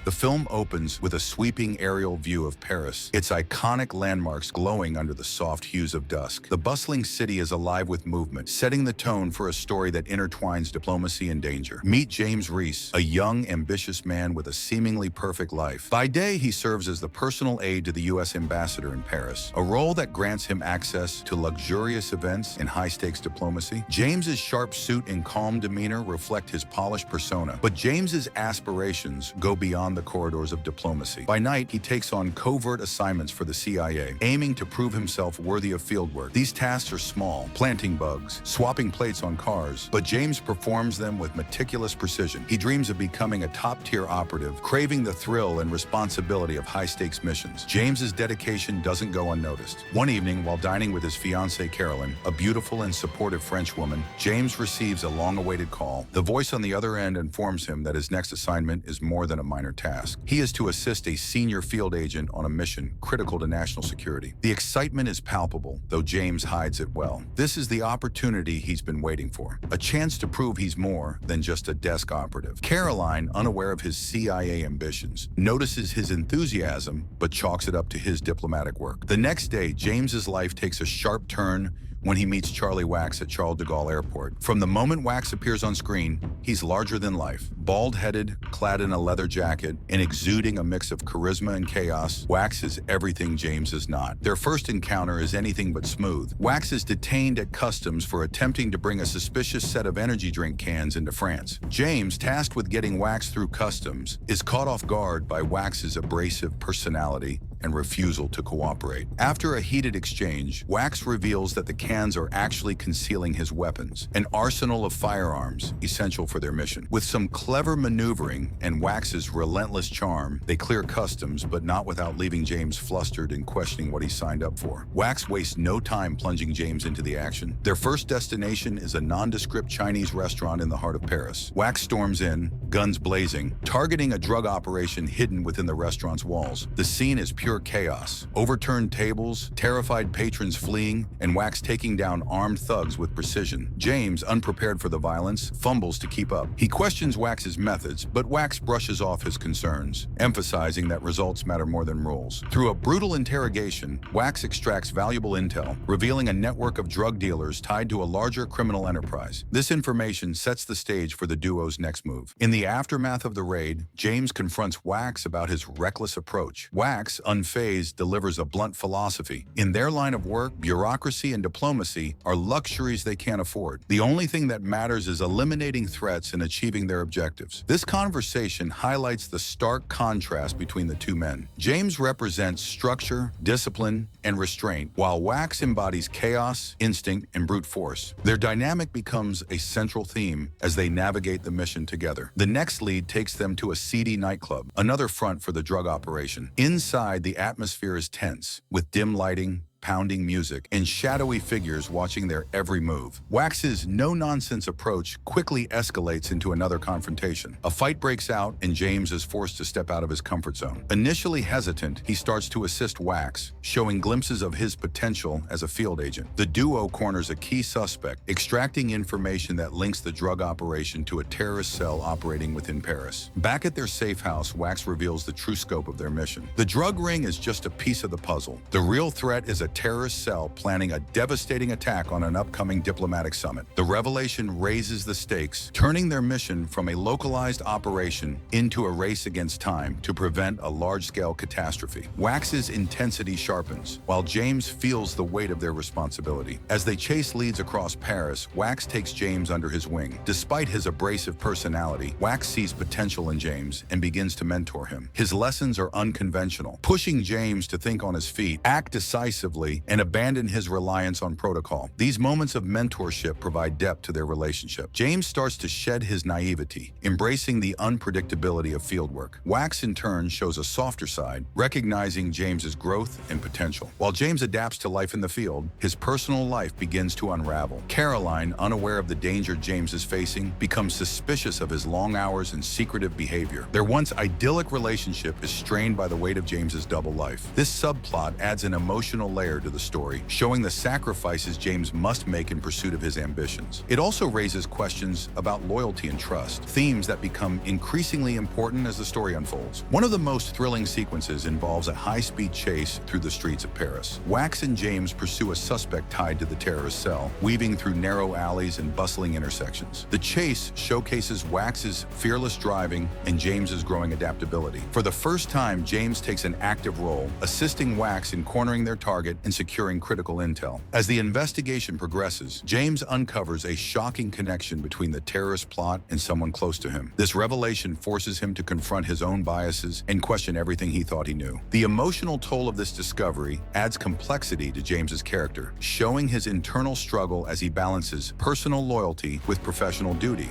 The film opens with a sweeping aerial view of Paris, its iconic landmarks glowing under the soft hues of dusk. The bustling city is alive with movement, setting the tone for a story that intertwines diplomacy and danger. Meet James Reese, a young, ambitious man with a seemingly perfect life. By day, he serves as the personal aide to the U.S. ambassador in Paris, a role that grants him access to luxurious events and high-stakes diplomacy. James's sharp suit and calm demeanor reflect his polished persona, but James's aspirations go beyond the corridors of diplomacy. By night, he takes on covert assignments for the CIA, aiming to prove himself worthy of fieldwork. These tasks are small, planting bugs, swapping plates on cars, but James performs them with meticulous precision. He dreams of becoming a top-tier operative, craving the thrill and responsibility of high-stakes missions. James's dedication doesn't go unnoticed. One evening, while dining with his fiancée Carolyn, a beautiful and supportive French woman, James receives a long-awaited call. The voice on the other end informs him that his next assignment is more than a minor task. He is to assist a senior field agent on a mission critical to national security. The excitement is palpable, though James hides it well. This is the opportunity he's been waiting for, a chance to prove he's more than just a desk operative. Caroline, unaware of his CIA ambitions, notices his enthusiasm but chalks it up to his diplomatic work. The next day, James's life takes a sharp turn when he meets Charlie Wax at Charles de Gaulle Airport. From the moment Wax appears on screen, he's larger than life. Bald-headed, clad in a leather jacket, and exuding a mix of charisma and chaos, Wax is everything James is not. Their first encounter is anything but smooth. Wax is detained at customs for attempting to bring a suspicious set of energy drink cans into France. James, tasked with getting Wax through customs, is caught off guard by Wax's abrasive personality and refusal to cooperate. After a heated exchange, Wax reveals that the cans are actually concealing his weapons, an arsenal of firearms essential for their mission. With some clever maneuvering and Wax's relentless charm, they clear customs, but not without leaving James flustered and questioning what he signed up for. Wax wastes no time plunging James into the action. Their first destination is a nondescript Chinese restaurant in the heart of Paris. Wax storms in, guns blazing, targeting a drug operation hidden within the restaurant's walls. The scene is pure chaos. Overturned tables, terrified patrons fleeing, and Wax taking down armed thugs with precision. James, unprepared for the violence, fumbles to keep up. He questions Wax's methods, but Wax brushes off his concerns, emphasizing that results matter more than rules. Through a brutal interrogation, Wax extracts valuable intel, revealing a network of drug dealers tied to a larger criminal enterprise. This information sets the stage for the duo's next move. In the aftermath of the raid, James confronts Wax about his reckless approach. Wax, unfazed, delivers a blunt philosophy. In their line of work, bureaucracy and diplomacy are luxuries they can't afford. The only thing that matters is eliminating threats and achieving their objectives. This conversation highlights the stark contrast between the two men. James represents structure, discipline, and restraint, while Wax embodies chaos, instinct, and brute force. Their dynamic becomes a central theme as they navigate the mission together. The next lead takes them to a seedy nightclub, another front for the drug operation. Inside, the atmosphere is tense, with dim lighting, pounding music, and shadowy figures watching their every move. Wax's no-nonsense approach quickly escalates into another confrontation. A fight breaks out, and James is forced to step out of his comfort zone. Initially hesitant, he starts to assist Wax, showing glimpses of his potential as a field agent. The duo corners a key suspect, extracting information that links the drug operation to a terrorist cell operating within Paris. Back at their safe house, Wax reveals the true scope of their mission. The drug ring is just a piece of the puzzle. The real threat is a terrorist cell planning a devastating attack on an upcoming diplomatic summit. The revelation raises the stakes, turning their mission from a localized operation into a race against time to prevent a large-scale catastrophe. Wax's intensity sharpens, while James feels the weight of their responsibility. As they chase leads across Paris, Wax takes James under his wing. Despite his abrasive personality, Wax sees potential in James and begins to mentor him. His lessons are unconventional, pushing James to think on his feet, act decisively, and abandon his reliance on protocol. These moments of mentorship provide depth to their relationship. James starts to shed his naivety, embracing the unpredictability of fieldwork. Wax, in turn, shows a softer side, recognizing James's growth and potential. While James adapts to life in the field, his personal life begins to unravel. Caroline, unaware of the danger James is facing, becomes suspicious of his long hours and secretive behavior. Their once idyllic relationship is strained by the weight of James's double life. This subplot adds an emotional layer layer to the story, showing the sacrifices James must make in pursuit of his ambitions. It also raises questions about loyalty and trust, themes that become increasingly important as the story unfolds. One of the most thrilling sequences involves a high-speed chase through the streets of Paris. Wax and James pursue a suspect tied to the terrorist cell, weaving through narrow alleys and bustling intersections. The chase showcases Wax's fearless driving and James's growing adaptability. For the first time, James takes an active role, assisting Wax in cornering their target and securing critical intel. As the investigation progresses, James uncovers a shocking connection between the terrorist plot and someone close to him. This revelation forces him to confront his own biases and question everything he thought he knew. The emotional toll of this discovery adds complexity to James's character, showing his internal struggle as he balances personal loyalty with professional duty.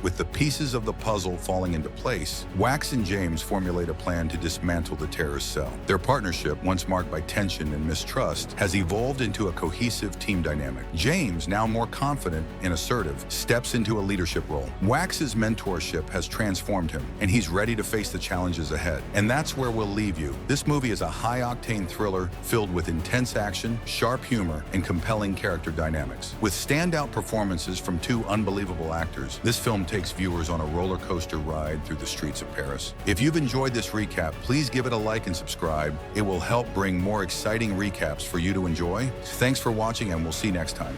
With the pieces of the puzzle falling into place, Wax and James formulate a plan to dismantle the terrorist cell. Their partnership, once marked by tension and mistrust, has evolved into a cohesive team dynamic. James, now more confident and assertive, steps into a leadership role. Wax's mentorship has transformed him, and he's ready to face the challenges ahead. And that's where we'll leave you. This movie is a high-octane thriller filled with intense action, sharp humor, and compelling character dynamics. With standout performances from two unbelievable actors, this film takes viewers on a roller coaster ride through the streets of Paris. If you've enjoyed this recap, please give it a like and subscribe. It will help bring more exciting recaps for you to enjoy. Thanks for watching, and we'll see you next time.